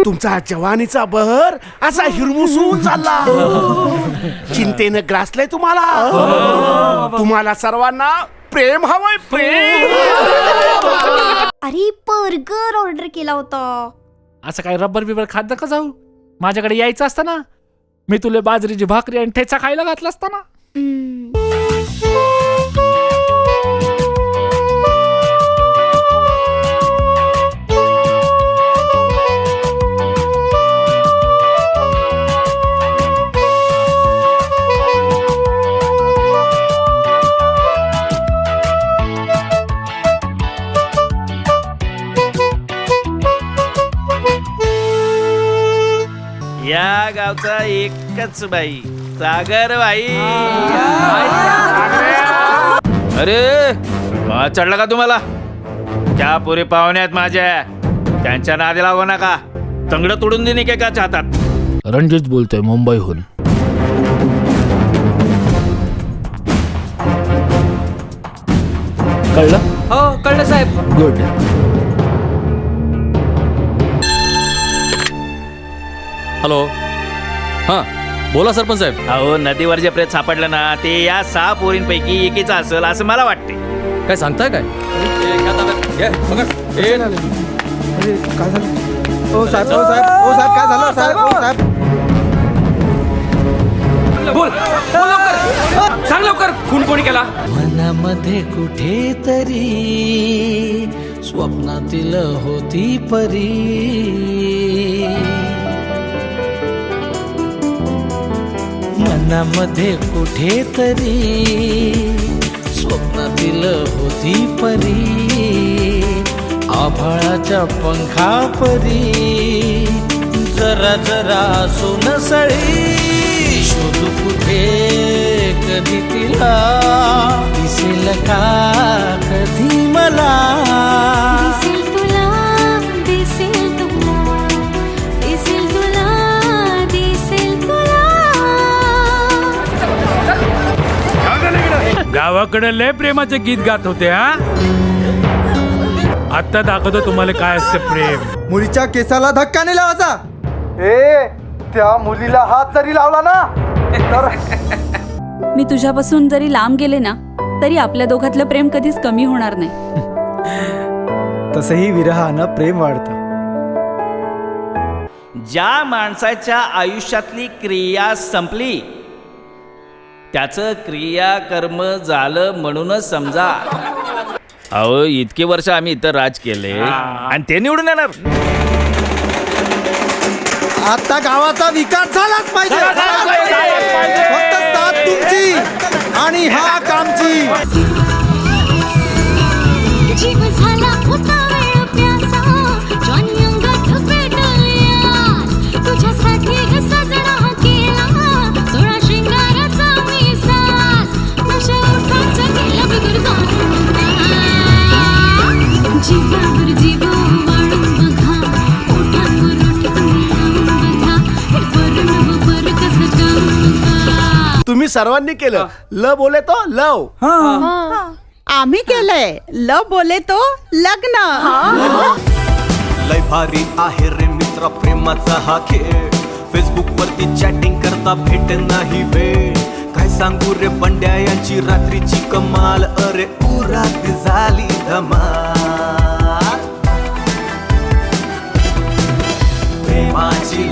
तुमचा जवानीचा बहर असा हिरमुसून चालला. चिंतेनं ग्रासलंय तुम्हाला सर्वांना प्रेम हवंय, प्रेम. अरे बर्गर ऑर्डर केला होता. असं काय रबर बिबर खात का जाऊ? माझ्याकडे यायचं असतं ना, मी तुला बाजरीची भाकरी आणि ठेचा खायला घातला असता ना. या गावचा एकच बाई, सागर बाई. अरे चढला का तुम्हाला? त्या पुरे पाहुण्यात माझ्या, त्यांच्या नादी लागू नका. तंगड तोडून देणे का चाहतात? रणजित बोलतोय मुंबईहून. कळलं? हो कळलं साहेब. गुड. हॅलो, हां बोला सरपंच साहेब. अहो, नदीवर जे प्रेत सापडलं ना, ते या 6 पोरींपैकी एकीचं असेल असं मला वाटते. काय सांगताय काय? बोल लवकर, सांग लवकर, खून कोणी केला? मनामध्ये कुठेतरी स्वप्नातील होती परी. मनामध्ये कुठेतरी स्वप्नातील होती परी. आभाळाच्या पंखापरी जरा जरा सोनसळी. शोधू कुठे कधी तिला, दिसेल का कधी मला. गावाकडे लय प्रेमाचे गीत गात होते. हा आता दाखवतो तुम्हाला काय असते प्रेम. मुलीच्या केसाला धक्का नाही लावायचा. त्या मुलीला हात जरी लावला ना तर मी तुझ्यापासून जरी लांब गेले ना, तरी आपल्या दोघातलं प्रेम कधीच कमी होणार नाही. तसंही विरहानं प्रेम वाढतं. ज्या माणसाच्या आयुष्यातली क्रिया संपली, त्याचं क्रियाकर्म झालं म्हणूनच समजा. अहो, इतके वर्ष आम्ही इथं राज केले आणि ते निवडून येणार. आता गावाचा विकास झालाच पाहिजे. फक्त साथ तुमची आणि हा कामची. जीव झाला होता वेळ प्यासा, जॉनी अंगात पेटल्या. तुझ्यासाठी सजना केला, सोळा शिंगाराचा मी साज. नशा उठाचा केला बिगर जाऊन. जीवावर जीव वाढून बघा, ओठांवर ओठ लावून बघा, हे बरं बरं कसं काम. तुम्ही सर्वांनी केलं. ल बोले तो लव. आम्ही केलंय ल बोले तो लग्न. लय भारी आहे रे मित्रा प्रेमाचा हा खेळ. फेसबुक वरती चॅटिंग करता भेट नाही वेळ. काय सांगू रे बंड्या यांची रात्रीची कमाल. अरे उरात झाली धमाल. प्रेमाची